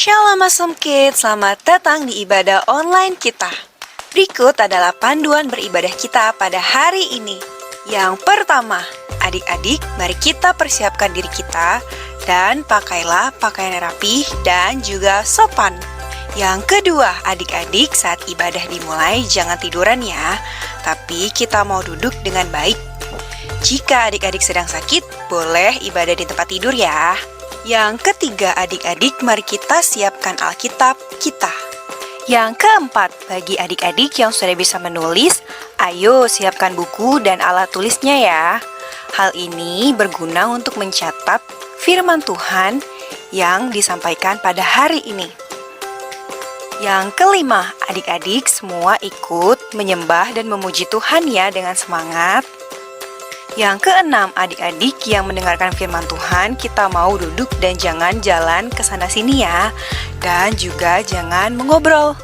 Shalom Awesome Kids, selamat datang di ibadah online kita. Berikut adalah panduan beribadah kita pada hari ini. Yang pertama, adik-adik, mari kita persiapkan diri kita dan pakailah pakaian yang rapih dan juga sopan. Yang kedua, adik-adik, saat ibadah dimulai jangan tiduran ya, tapi kita mau duduk dengan baik. Jika adik-adik sedang sakit, boleh ibadah di tempat tidur ya. Yang ketiga, adik-adik, mari kita siapkan Alkitab kita. Yang keempat, bagi adik-adik yang sudah bisa menulis, ayo siapkan buku dan alat tulisnya ya. Hal ini berguna untuk mencatat firman Tuhan yang disampaikan pada hari ini. Yang kelima, adik-adik semua ikut menyembah dan memuji Tuhan ya dengan semangat. Yang keenam, adik-adik yang mendengarkan firman Tuhan, kita mau duduk dan jangan jalan ke sana sini ya. Dan juga jangan mengobrol.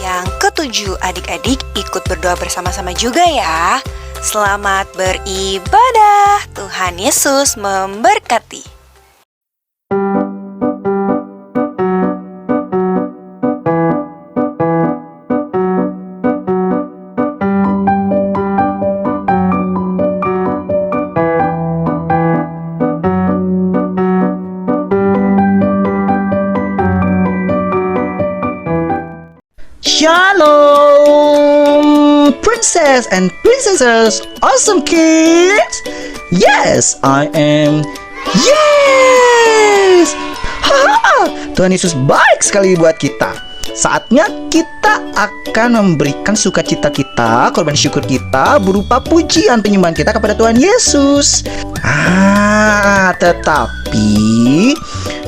Yang ketujuh, adik-adik ikut berdoa bersama-sama juga ya. Selamat beribadah. Tuhan Yesus memberkati. Shalom, princess and princesses, awesome kids. Yes, I am. Yes. Haha, Tuhan Yesus baik sekali buat kita. Saatnya kita akan memberikan sukacita kita, korban syukur kita berupa pujian penyembahan kita kepada Tuhan Yesus. Tetapi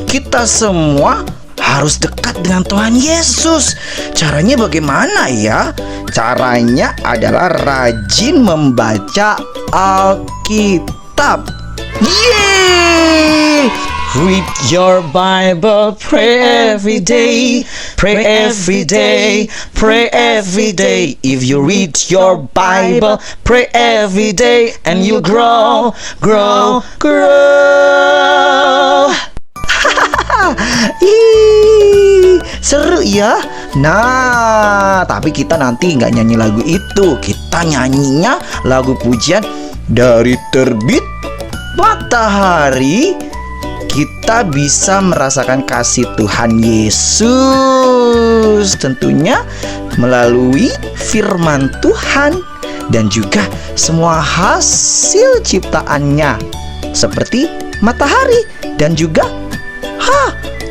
kita semua harus dekat dengan Tuhan Yesus. Caranya bagaimana ya? Caranya adalah rajin membaca Alkitab. Yeay! Read your Bible, pray every day, pray every day, pray every day. If you read your Bible, pray every day, and you grow, grow, grow. Ih, seru ya. Nah, tapi kita nanti nggak nyanyi lagu itu. Kita nyanyinya lagu pujian dari terbit matahari. Kita bisa merasakan kasih Tuhan Yesus, tentunya melalui firman Tuhan dan juga semua hasil ciptaannya, seperti matahari dan juga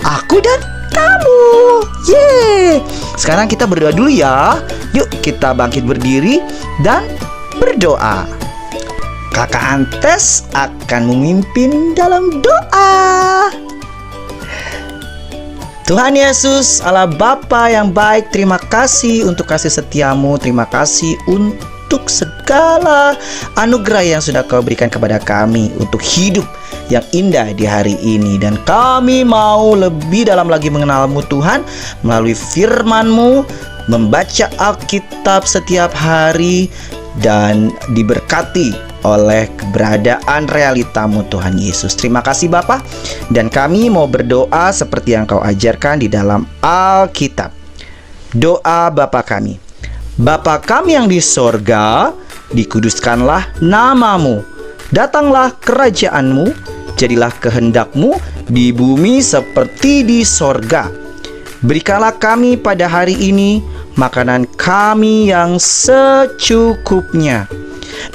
aku dan kamu. Yeay. Sekarang kita berdoa dulu ya. Yuk kita bangkit berdiri dan berdoa. Kakak Antes akan memimpin dalam doa. Tuhan Yesus, Allah Bapa yang baik, terima kasih untuk kasih setiamu. Terima kasih untuk segala anugerah yang sudah Kau berikan kepada kami untuk hidup yang indah di hari ini. Dan kami mau lebih dalam lagi mengenal-Mu Tuhan melalui firman-Mu, membaca Alkitab setiap hari, dan diberkati oleh keberadaan realita-Mu Tuhan Yesus. Terima kasih Bapa. Dan kami mau berdoa seperti yang Kau ajarkan di dalam Alkitab. Doa Bapa kami. Bapa kami yang di sorga, dikuduskanlah nama-Mu. Datanglah kerajaan-Mu, jadilah kehendak-Mu di bumi seperti di sorga. Berikanlah kami pada hari ini makanan kami yang secukupnya.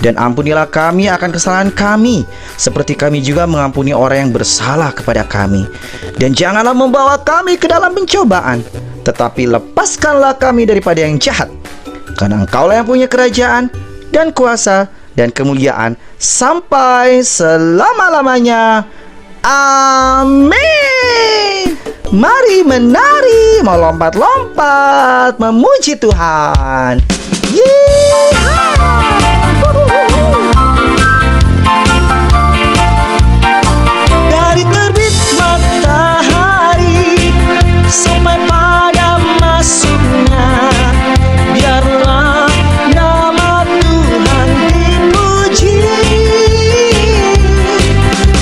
Dan ampunilah kami akan kesalahan kami, seperti kami juga mengampuni orang yang bersalah kepada kami. Dan janganlah membawa kami ke dalam pencobaan, tetapi lepaskanlah kami daripada yang jahat. Karena Engkaulah yang punya kerajaan dan kuasa dan kemuliaan sampai selama-lamanya. Amin. Mari menari, melompat-lompat, memuji Tuhan. Yeay. Dari terbit matahari sampai pada masuknya, biarlah nama Tuhan dipuji.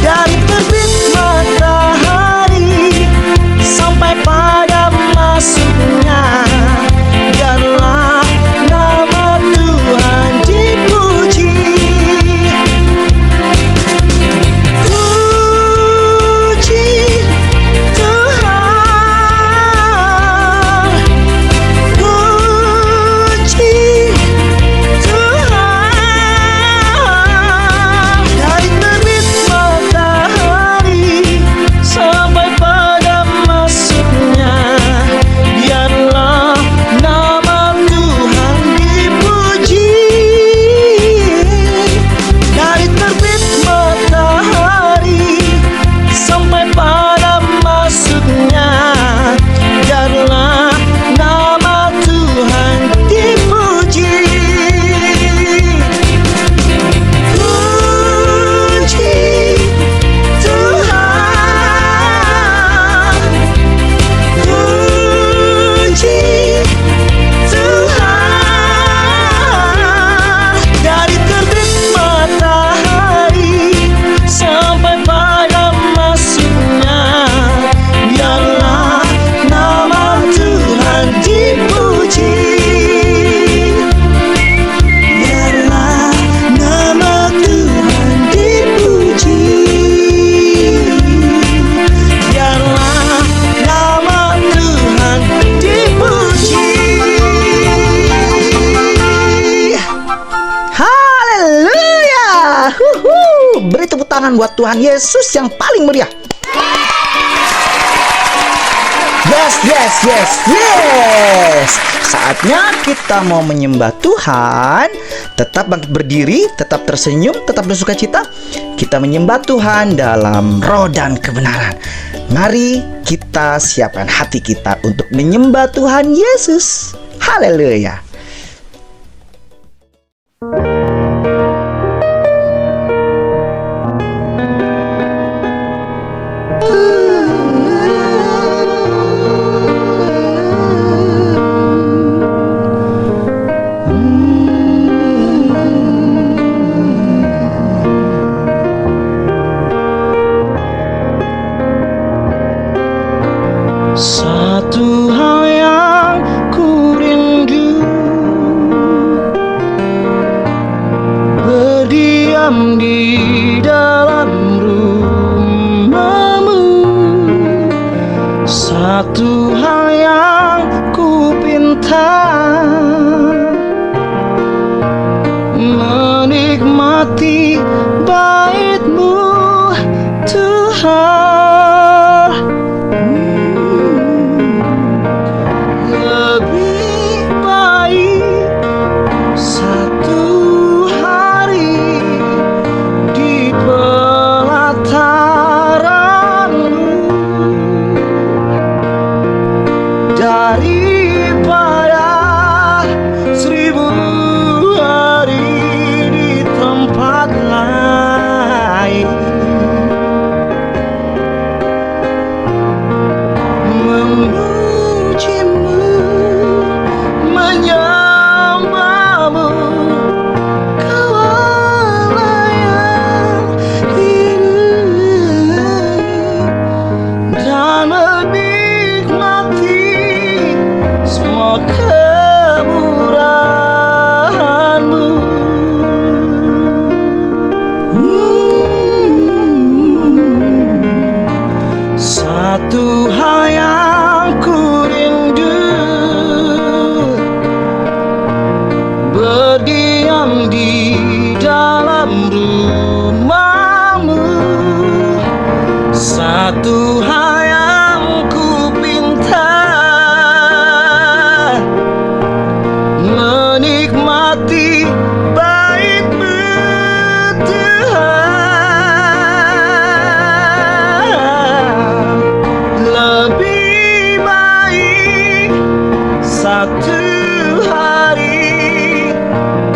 Dari terbit matahari sampai tangan buat Tuhan Yesus yang paling meriah. Yes. Saatnya kita mau menyembah Tuhan. Tetap bangkit berdiri, tetap tersenyum, tetap bersuka cita. Kita menyembah Tuhan dalam roh dan kebenaran. Mari kita siapkan hati kita untuk menyembah Tuhan Yesus. Haleluya. Satu hal yang ku rindu, berdiam di dalam rumah-Mu. Satu hal yang ku pinta, menikmati bait-Mu Tuhan. Satu hal yang ku rindu, berdiam di dalam rumah-Mu. Satu hal yang ku pinta, menikmati bait-Mu Tuhan. Lebih baik satu hari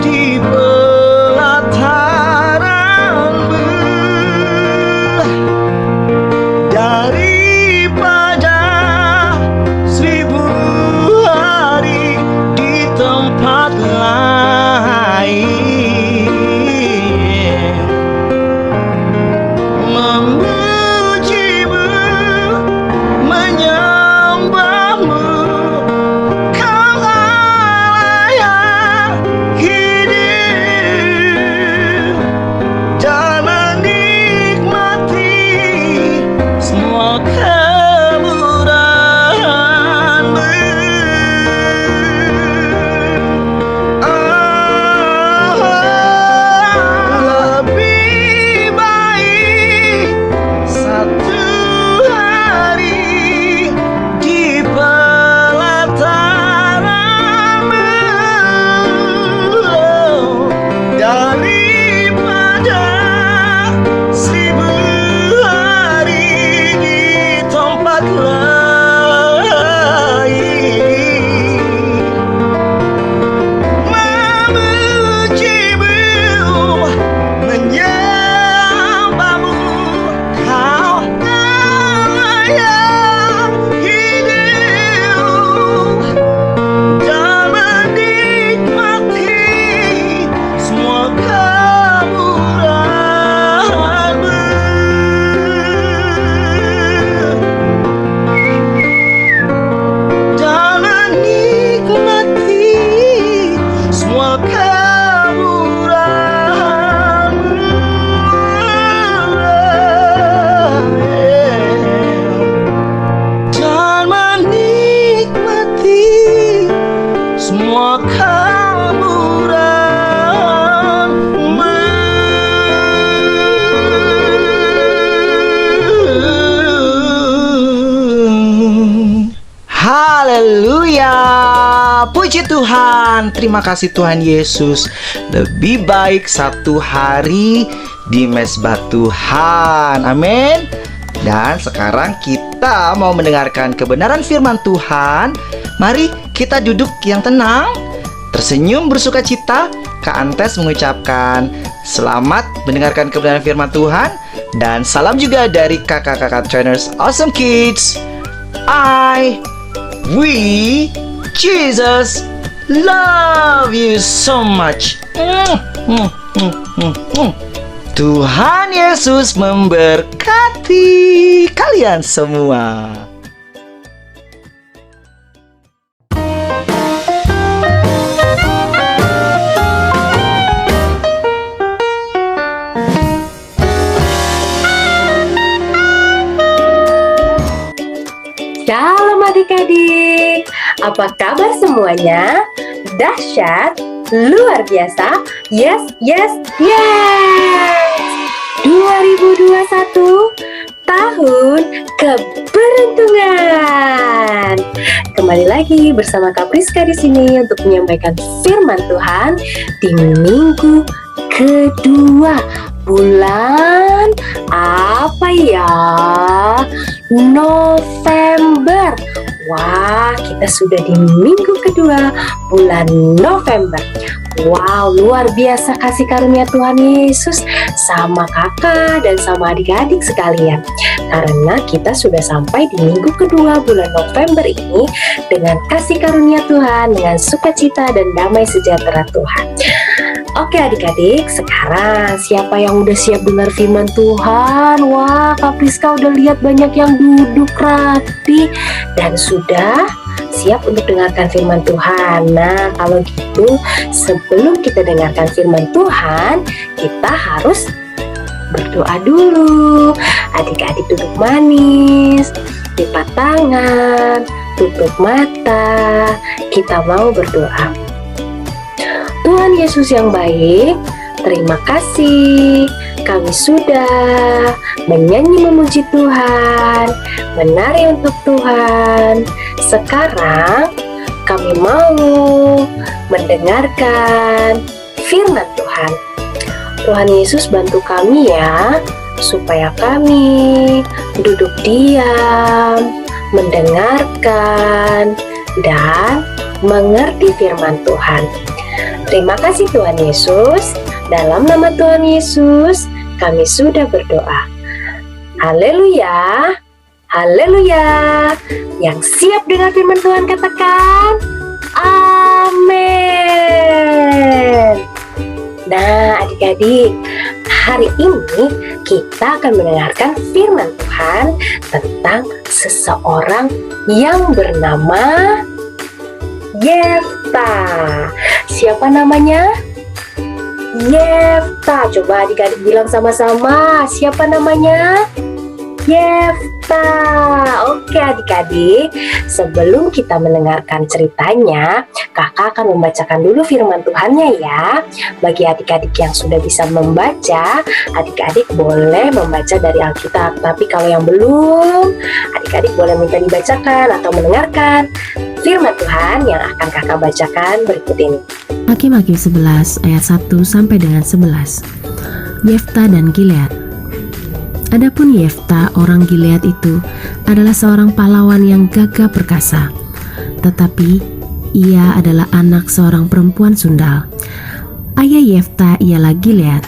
di pelataran-Mu daripada 1000 hari di tempat lain. Memuji-Mu, menyembah-Mu, Kau Allah yang hidup, dan menikmati semua kemurahan-Mu. Lebih baik satu hari di pelataran-Mu daripada 1000 hari di tempat lain. Memuji-Mu, menyembah-Mu, Kau Allah yang hidup, dan menikmati semua kemurahan-Mu. Dan menikmati semua kemurahan-Mu. Dan menikmati semua kemurahan-Mu. Puji Tuhan. Terima kasih Tuhan Yesus. Lebih baik satu hari di mezbah Tuhan. Amin. Dan sekarang kita mau mendengarkan kebenaran firman Tuhan. Mari kita duduk yang tenang, tersenyum bersuka cita. Kak Antes mengucapkan selamat mendengarkan kebenaran firman Tuhan. Dan salam juga dari kakak-kakak trainers Awesome Kids. We, Jesus, love you so much. Tuhan Yesus memberkati kalian semua. Shalom adik-adik, apa kabar semuanya? Dahsyat, luar biasa, yes, yes, yes! 2021, tahun keberuntungan. Kembali lagi bersama Kak Priska di sini untuk menyampaikan firman Tuhan di minggu kedua bulan apa ya? November. Wah, kita sudah di minggu kedua bulan November. Wow, luar biasa kasih karunia Tuhan Yesus sama kakak dan sama adik-adik sekalian. Karena kita sudah sampai di minggu kedua bulan November ini dengan kasih karunia Tuhan, dengan sukacita dan damai sejahtera Tuhan. Oke adik-adik, sekarang siapa yang udah siap dengar firman Tuhan? Wah, Kak Priska udah lihat banyak yang duduk rapi dan sudah siap untuk dengarkan firman Tuhan. Nah, kalau gitu, sebelum kita dengarkan firman Tuhan, kita harus berdoa dulu. Adik-adik duduk manis, lipat tangan, tutup mata. Kita mau berdoa. Tuhan Yesus yang baik, terima kasih kami sudah menyanyi memuji Tuhan, menari untuk Tuhan. Sekarang kami mau mendengarkan firman Tuhan. Tuhan Yesus bantu kami ya, supaya kami duduk diam, mendengarkan, dan mengerti firman Tuhan. Terima kasih Tuhan Yesus. Dalam nama Tuhan Yesus, kami sudah berdoa. Haleluya, haleluya. Yang siap dengar firman Tuhan katakan, amin. Nah adik-adik, hari ini kita akan mendengarkan firman Tuhan tentang seseorang yang bernama Yefta. Siapa namanya? Yefta. Coba adik-adik bilang sama-sama. Siapa namanya? Yefta. Oke adik-adik, sebelum kita mendengarkan ceritanya, kakak akan membacakan dulu firman Tuhannya ya. Bagi adik-adik yang sudah bisa membaca, adik-adik boleh membaca dari Alkitab. Tapi kalau yang belum, adik-adik boleh minta dibacakan atau mendengarkan firman Tuhan yang akan kakak bacakan berikut ini. Hakim-Hakim 11 ayat 1 sampai dengan 11. Yefta dan Gilead. Adapun Yefta orang Gilead itu adalah seorang pahlawan yang gagah perkasa, tetapi ia adalah anak seorang perempuan sundal. Ayah Yefta ialah Gilead.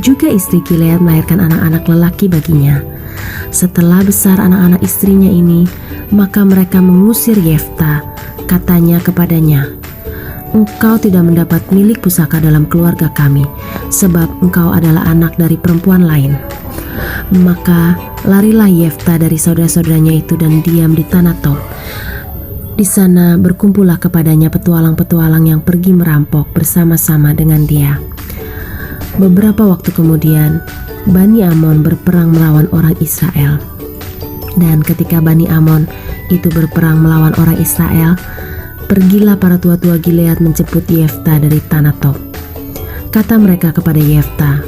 Juga istri Gilead melahirkan anak-anak lelaki baginya. Setelah besar anak-anak istrinya ini, maka mereka mengusir Yefta. Katanya kepadanya, "Engkau tidak mendapat milik pusaka dalam keluarga kami, sebab engkau adalah anak dari perempuan lain." Maka larilah Yefta dari saudara-saudaranya itu dan diam di tanah Tob. Di sana berkumpullah kepadanya petualang-petualang yang pergi merampok bersama-sama dengan dia. Beberapa waktu kemudian, Bani Amon berperang melawan orang Israel. Dan ketika Bani Amon itu berperang melawan orang Israel, pergilah para tua-tua Gilead menjemput Yefta dari tanah Tob. Kata mereka kepada Yefta,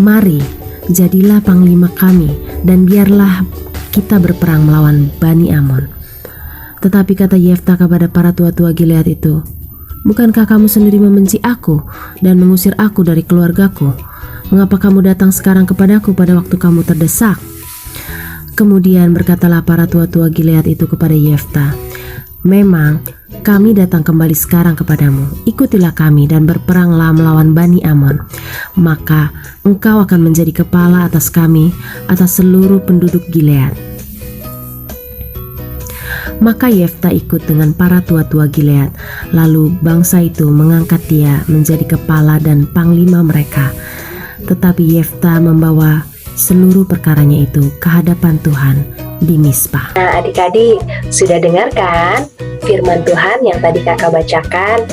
"Mari, jadilah panglima kami, dan biarlah kita berperang melawan Bani Amon." Tetapi kata Yefta kepada para tua-tua Gilead itu, "Bukankah kamu sendiri membenci aku dan mengusir aku dari keluargaku? Mengapa kamu datang sekarang kepadaku pada waktu kamu terdesak?" Kemudian berkatalah para tua-tua Gilead itu kepada Yefta, "Memang kami datang kembali sekarang kepadamu. Ikutilah kami dan berperanglah melawan Bani Amon. Maka engkau akan menjadi kepala atas kami, atas seluruh penduduk Gilead." Maka Yefta ikut dengan para tua-tua Gilead. Lalu bangsa itu mengangkat dia menjadi kepala dan panglima mereka. Tetapi Yefta membawa seluruh perkaranya itu ke hadapan Tuhan di Mispa. Nah, adik-adik sudah dengarkan firman Tuhan yang tadi kakak bacakan?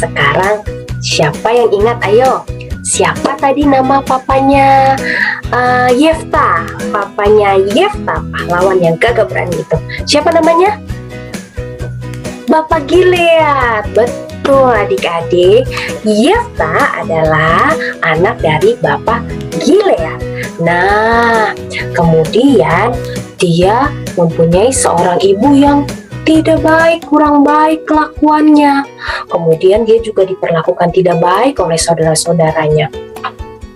Sekarang siapa yang ingat? Ayo, siapa tadi nama papanya Yefta? Papanya Yefta, pahlawan yang gagah berani itu. Siapa namanya? Bapak Gilead. Betul adik-adik, Yefta adalah anak dari Bapak Gilead. Nah, kemudian dia mempunyai seorang ibu yang tidak baik, kurang baik kelakuannya. Kemudian dia juga diperlakukan tidak baik oleh saudara-saudaranya.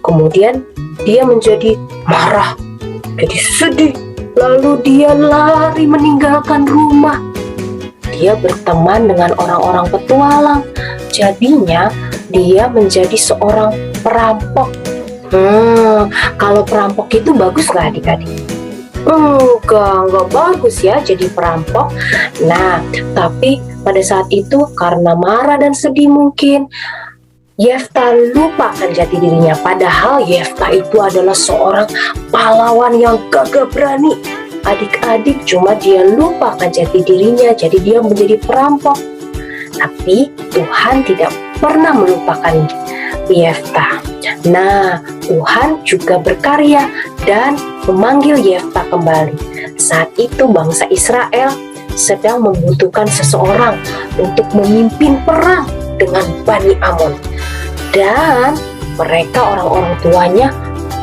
Kemudian dia menjadi marah, jadi sedih. Lalu dia lari meninggalkan rumah. Dia berteman dengan orang-orang petualang. Jadinya dia menjadi seorang perampok. Kalau perampok itu bagus nggak adik-adik? Enggak bagus ya jadi perampok. Nah, tapi pada saat itu karena marah dan sedih mungkin Yefta lupakan jati dirinya. Padahal Yefta itu adalah seorang pahlawan yang gagah berani. Adik-adik, cuma dia lupakan jati dirinya, jadi dia menjadi perampok. Tapi Tuhan tidak pernah melupakan Yefta. Nah, Tuhan juga berkarya dan memanggil Yefta kembali. Saat itu bangsa Israel sedang membutuhkan seseorang untuk memimpin perang dengan Bani Amon. Dan mereka orang-orang tuanya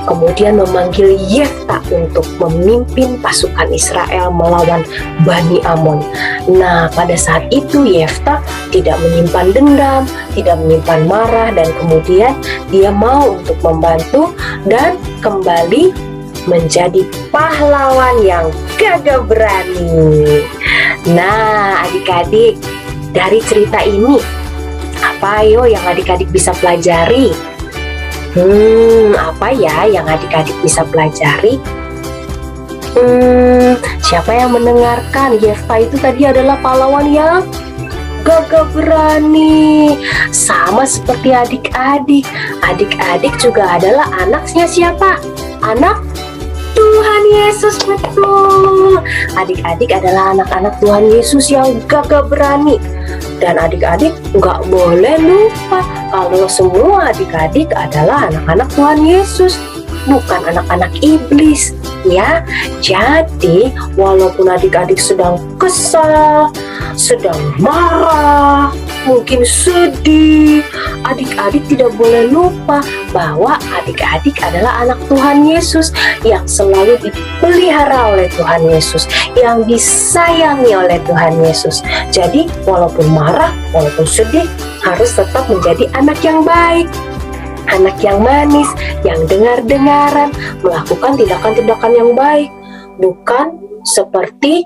kemudian memanggil Yefta untuk memimpin pasukan Israel melawan Bani Amon. Nah, pada saat itu Yefta tidak menyimpan dendam, tidak menyimpan marah, dan kemudian dia mau untuk membantu dan kembali menjadi pahlawan yang gagah berani. Nah, adik-adik, dari cerita ini apa ayo yang adik-adik bisa pelajari? Apa ya yang adik-adik bisa pelajari? Siapa yang mendengarkan? Yefta itu tadi adalah pahlawan yang gagah berani. Sama seperti adik-adik. Adik-adik juga adalah anaknya siapa? Anak Tuhan Yesus, betul. Adik-adik adalah anak-anak Tuhan Yesus yang gagah berani. Dan adik-adik nggak boleh lupa kalau semua adik-adik adalah anak-anak Tuhan Yesus, bukan anak-anak iblis, ya. Jadi walaupun adik-adik sedang kesal, sedang marah, mungkin sedih, adik-adik tidak boleh lupa bahwa adik-adik adalah anak Tuhan Yesus yang selalu dipelihara oleh Tuhan Yesus, yang disayangi oleh Tuhan Yesus. Jadi walaupun marah, walaupun sedih, harus tetap menjadi anak yang baik, anak yang manis, yang dengar-dengaran, melakukan tindakan-tindakan yang baik, bukan seperti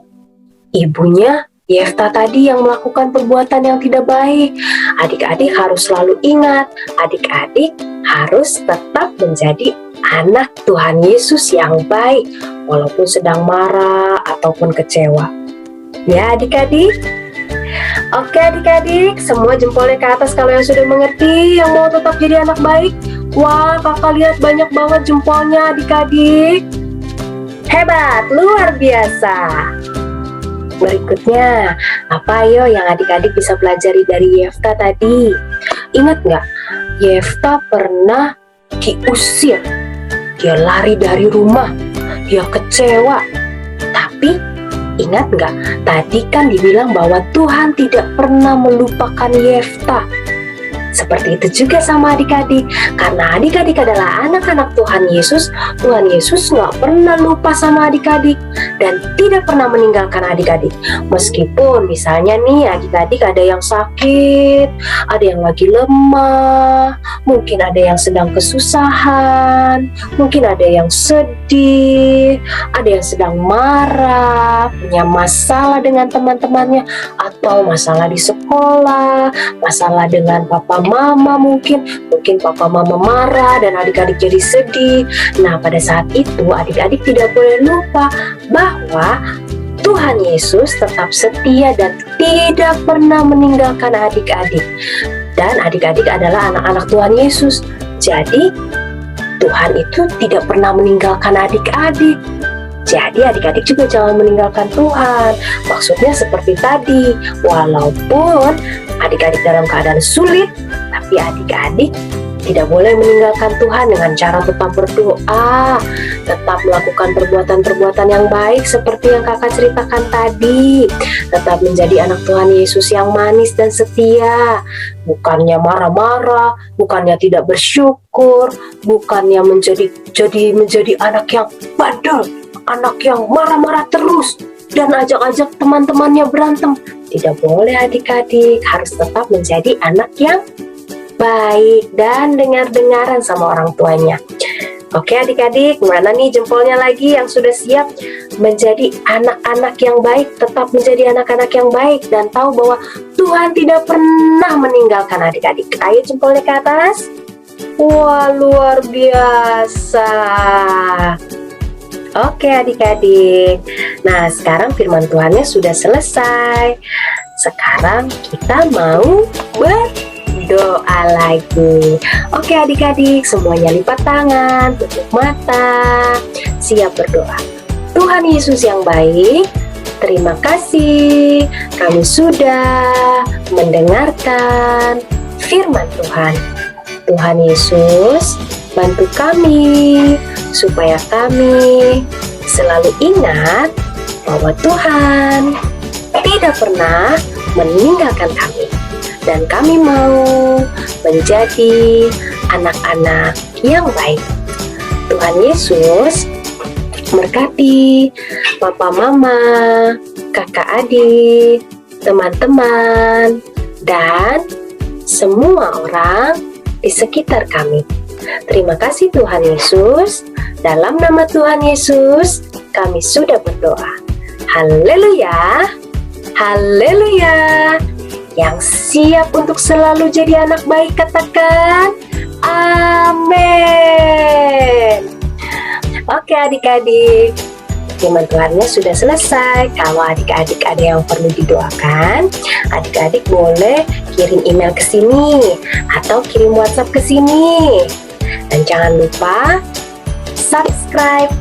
ibunya Yefta tadi yang melakukan perbuatan yang tidak baik. Adik-adik harus selalu ingat, adik-adik harus tetap menjadi anak Tuhan Yesus yang baik, walaupun sedang marah ataupun kecewa. Ya adik-adik? Oke adik-adik, semua jempolnya ke atas kalau yang sudah mengerti, yang mau tetap jadi anak baik. Wah, kakak lihat banyak banget jempolnya adik-adik. Hebat, luar biasa. Berikutnya, apa ayo yang adik-adik bisa pelajari dari Yefta tadi? Ingat nggak? Yefta pernah diusir. Dia lari dari rumah. Dia kecewa. Tapi ingat nggak? Tadi kan dibilang bahwa Tuhan tidak pernah melupakan Yefta. Seperti itu juga sama adik-adik. Karena adik-adik adalah anak-anak Tuhan Yesus, Tuhan Yesus nggak pernah lupa sama adik-adik dan tidak pernah meninggalkan adik-adik. Meskipun misalnya nih adik-adik ada yang sakit, ada yang lagi lemah, mungkin ada yang sedang kesusahan, mungkin ada yang sedih, ada yang sedang marah, punya masalah dengan teman-temannya, atau masalah di sekolah, masalah dengan papa mama, mungkin papa mama marah dan adik-adik jadi sedih. Nah, pada saat itu adik-adik tidak boleh lupa bahwa Tuhan Yesus tetap setia dan tidak pernah meninggalkan adik-adik. Dan adik-adik adalah anak-anak Tuhan Yesus. Jadi Tuhan itu tidak pernah meninggalkan adik-adik. Jadi adik-adik juga jangan meninggalkan Tuhan. Maksudnya seperti tadi, walaupun adik-adik dalam keadaan sulit, tapi adik-adik tidak boleh meninggalkan Tuhan dengan cara tetap berdoa, tetap melakukan perbuatan-perbuatan yang baik seperti yang kakak ceritakan tadi, tetap menjadi anak Tuhan Yesus yang manis dan setia, bukannya marah-marah, bukannya tidak bersyukur, bukannya menjadi anak yang bandel, anak yang marah-marah terus dan ajak-ajak teman-temannya berantem. Tidak boleh adik-adik, harus tetap menjadi anak yang baik dan dengar-dengaran sama orang tuanya. Oke adik-adik, mana nih jempolnya lagi yang sudah siap menjadi anak-anak yang baik, tetap menjadi anak-anak yang baik dan tahu bahwa Tuhan tidak pernah meninggalkan adik-adik. Ayo jempolnya ke atas. Wah, luar biasa. Oke adik-adik, nah sekarang firman Tuhannya sudah selesai. Sekarang kita mau berdoa lagi. Oke adik-adik, semuanya lipat tangan, tutup mata, siap berdoa. Tuhan Yesus yang baik, terima kasih kami sudah mendengarkan firman Tuhan. Tuhan Yesus, bantu kami supaya kami selalu ingat bahwa Tuhan tidak pernah meninggalkan kami dan kami mau menjadi anak-anak yang baik. Tuhan Yesus berkati papa mama, kakak adik, teman-teman, dan semua orang di sekitar kami. Terima kasih Tuhan Yesus. Dalam nama Tuhan Yesus, kami sudah berdoa. Haleluya, haleluya. Yang siap untuk selalu jadi anak baik, katakan amin. Oke adik-adik, firman Tuhannya sudah selesai. Kalau adik-adik ada yang perlu didoakan, adik-adik boleh kirim email ke sini atau kirim WhatsApp ke sini. Dan jangan lupa subscribe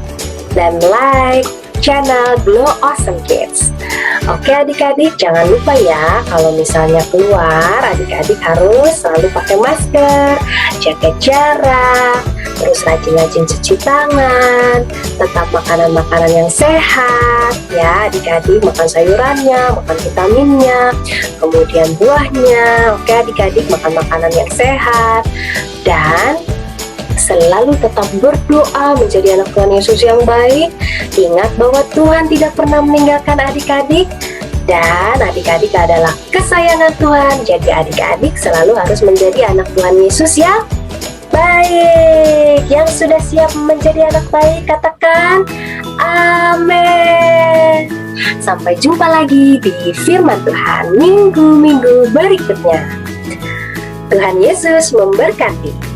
dan like channel Glow Awesome Kids. Oke adik-adik, jangan lupa ya, kalau misalnya keluar, adik-adik harus selalu pakai masker, jaga jarak, terus rajin-rajin cuci tangan, tetap makanan-makanan yang sehat ya adik-adik, makan sayurannya, makan vitaminnya, kemudian buahnya. Oke adik-adik, makan makanan yang sehat dan selalu tetap berdoa menjadi anak Tuhan Yesus yang baik. Ingat bahwa Tuhan tidak pernah meninggalkan adik-adik dan adik-adik adalah kesayangan Tuhan. Jadi adik-adik selalu harus menjadi anak Tuhan Yesus yang baik. Yang sudah siap menjadi anak baik, katakan amin. Sampai jumpa lagi di firman Tuhan minggu-minggu berikutnya. Tuhan Yesus memberkati.